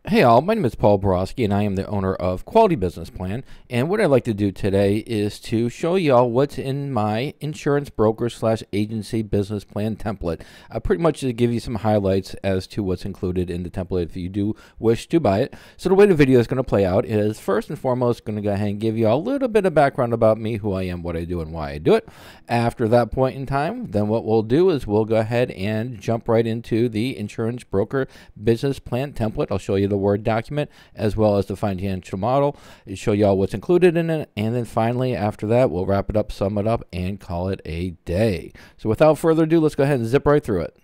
Hey all, my name is Paul Borosky and I am the owner of Quality Business Plan, and what I'd like to do today is to show y'all what's in my insurance broker slash agency business plan template. Pretty much to give you some highlights as to what's included in the template if you do wish to buy it. So the way the video is going to play out is first and foremost going to go ahead and give you a little bit of background about me, who I am, what I do, and why I do it. After that point in time, then what we'll do is we'll go ahead and jump right into the insurance broker business plan template. I'll show you the Word document as well as the financial model. It'll show you all what's included in it, and then finally after that we'll wrap it up, sum it up, and call it a day. So without further ado, let's go ahead and zip right through it.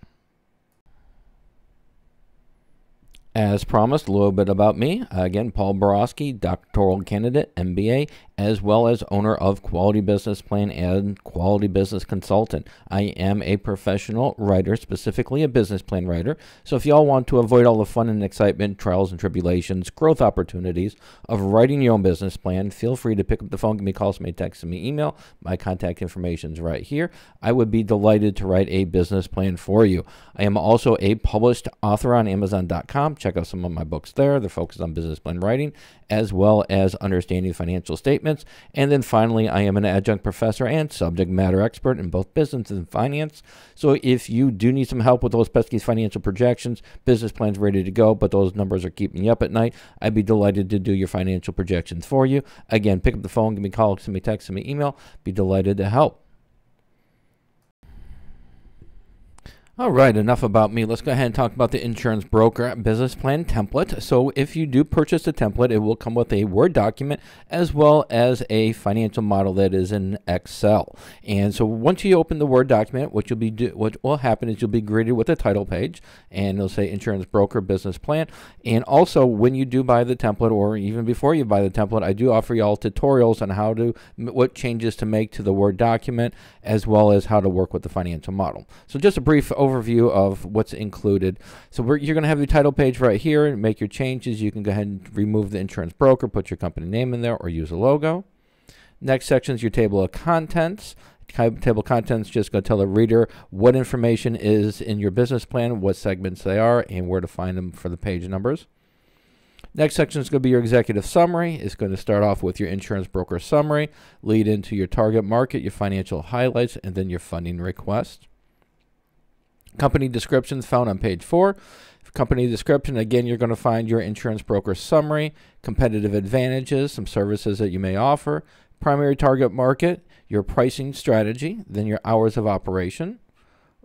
As promised, a little bit about me. Again, Paul Borosky, doctoral candidate, MBA, as well as owner of Quality Business Plan and Quality Business Consultant. I am a professional writer, specifically a business plan writer. So if y'all want to avoid all the fun and excitement, trials and tribulations, growth opportunities of writing your own business plan, feel free to pick up the phone, give me a call, send me a text, send me email. My contact information is right here. I would be delighted to write a business plan for you. I am also a published author on Amazon.com. Check out some of my books there. They're focused on business plan writing as well as understanding financial statements. And then finally, I am an adjunct professor and subject matter expert in both business and finance. So if you do need some help with those pesky financial projections, business plans ready to go, but those numbers are keeping you up at night, I'd be delighted to do your financial projections for you. Again, pick up the phone, give me a call, send me a text, send me an email. Be delighted to help. All right, enough about me. Let's go ahead and talk about the insurance broker business plan template. So if you do purchase a template, it will come with a Word document as well as a financial model that is in Excel. And so once you open the Word document, what will happen is you'll be greeted with a title page, and it'll say insurance broker business plan. And also when you do buy the template, or even before you buy the template, I do offer y'all tutorials on what changes to make to the Word document, as well as how to work with the financial model. So just a brief overview of what's included. So you're going to have your title page right here and make your changes. You can go ahead and remove the insurance broker, put your company name in there, or use a logo. Next section is your table of contents. Table of contents just going to tell the reader what information is in your business plan, what segments they are, and where to find them for the page numbers. Next section is going to be your executive summary. It's going to start off with your insurance broker summary, lead into your target market, your financial highlights, and then your funding request. Company descriptions found on page 4. Company description, again, you're going to find your insurance broker summary, competitive advantages, some services that you may offer, primary target market, your pricing strategy, then your hours of operation,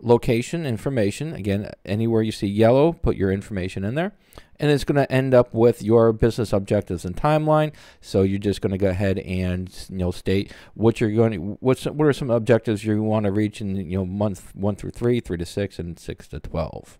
location information. Again, anywhere you see yellow, put your information in there. And it's going to end up with your business objectives and timeline. So you're just going to go ahead and state what you're going to, what are some objectives you want to reach in month 1 through 3, 3 to 6, and 6 to 12.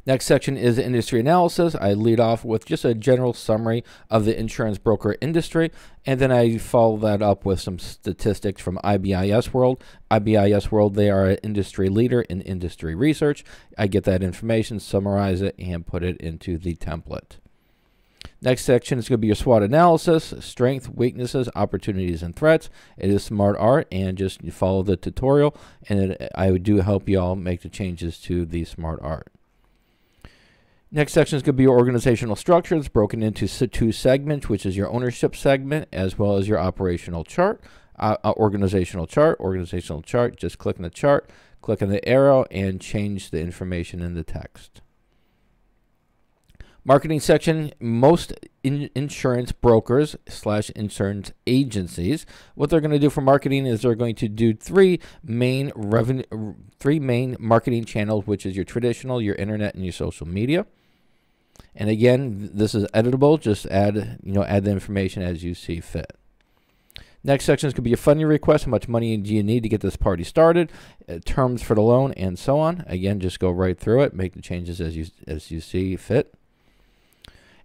Next section is industry analysis. I lead off with just a general summary of the insurance broker industry, and then I follow that up with some statistics from IBIS World. IBIS World, they are an industry leader in industry research. I get that information, summarize it, and put it into the template. Next section is going to be your SWOT analysis, strengths, weaknesses, opportunities, and threats. It is smart art, and just follow the tutorial, and I do help you all make the changes to the smart art. Next section is going to be your organizational structure. It's broken into 2 segments, which is your ownership segment as well as your operational chart. Organizational chart, just click on the chart, click on the arrow, and change the information in the text. Marketing section, most insurance brokers / insurance agencies, what they're going to do for marketing is they're going to do 3 main marketing channels, which is your traditional, your internet, and your social media. And again, this is editable. Just add the information as you see fit. Next section is going to be your funding request. How much money do you need to get this party started? Terms for the loan, and so on. Again, just go right through it. Make the changes as you see fit.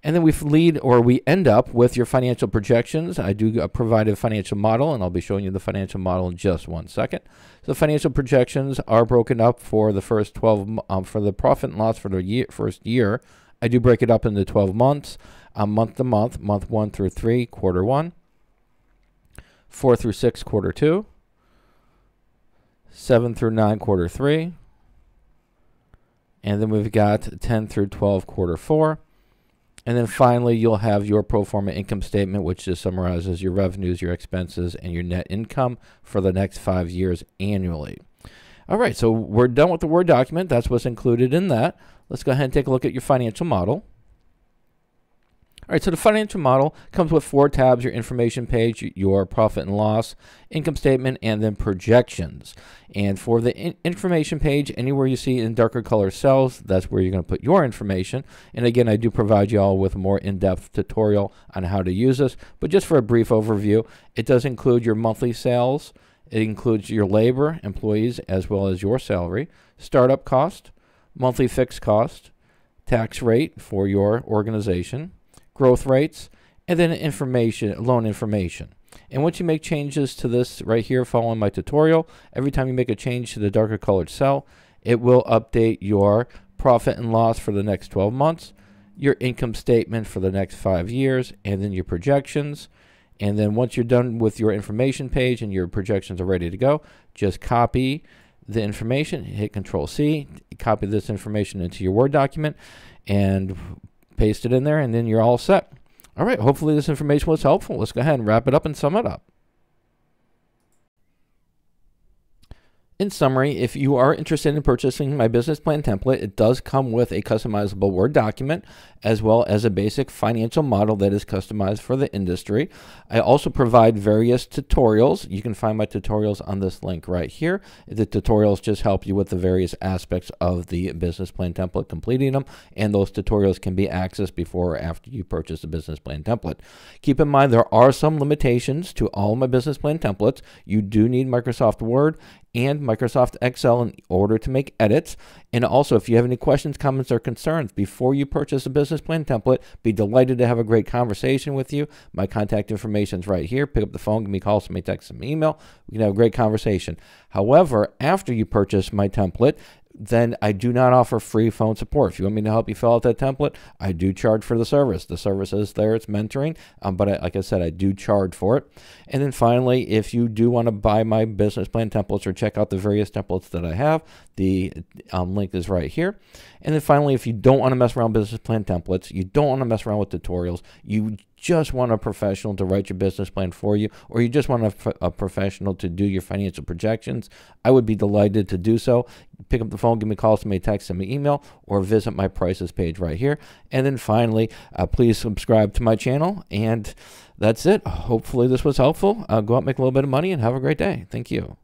And then we end up with your financial projections. I do provide a financial model, and I'll be showing you the financial model in just 1 second. So the financial projections are broken up for the first 12 for the profit and loss for the first year. I do break it up into 12 months, month to month, month 1 through 3, quarter 1, 4 through 6, quarter 2, 7 through 9, quarter 3, And then we've got 10 through 12 quarter 4. And then finally, you'll have your pro forma income statement, which just summarizes your revenues, your expenses, and your net income for the next 5 years annually. All right, so we're done with the Word document. That's what's included in that. Let's go ahead and take a look at your financial model. All right, so the financial model comes with 4 tabs: your information page, your profit and loss, income statement, and then projections. And for the information page, anywhere you see in darker color cells, that's where you're going to put your information. And again, I do provide you all with a more in-depth tutorial on how to use this. But just for a brief overview, it does include your monthly sales. It includes your labor, employees, as well as your salary, startup cost, monthly fixed cost, tax rate for your organization, growth rates, and then loan information. And once you make changes to this right here following my tutorial, every time you make a change to the darker colored cell, it will update your profit and loss for the next 12 months, your income statement for the next 5 years, and then your projections. And then once you're done with your information page and your projections are ready to go, just copy the information, hit Control-C, copy this information into your Word document, and paste it in there, and then you're all set. All right, hopefully this information was helpful. Let's go ahead and wrap it up and sum it up. In summary, if you are interested in purchasing my business plan template, it does come with a customizable Word document as well as a basic financial model that is customized for the industry. I also provide various tutorials. You can find my tutorials on this link right here. The tutorials just help you with the various aspects of the business plan template, completing them, and those tutorials can be accessed before or after you purchase the business plan template. Keep in mind there are some limitations to all my business plan templates. You do need Microsoft Word and Microsoft Excel in order to make edits. And also, if you have any questions, comments, or concerns before you purchase a business plan template, be delighted to have a great conversation with you. My contact information is right here. Pick up the phone, give me a call, send me a text, send me an email. We can have a great conversation. However, after you purchase my template, then I do not offer free phone support. If you want me to help you fill out that template, I do charge for the service. The service is there, it's mentoring, but like I said, I do charge for it. And then finally, if you do want to buy my business plan templates or check out the various templates that I have, the link is right here. And then finally, if you don't want to mess around with business plan templates, you don't want to mess around with tutorials, you just want a professional to write your business plan for you, or you just want a professional to do your financial projections, I would be delighted to do so. Pick up the phone, give me a call, send me a text, send me an email, or visit my prices page right here. And then finally, please subscribe to my channel. And that's it. Hopefully this was helpful. Go out, make a little bit of money, and have a great day. Thank you.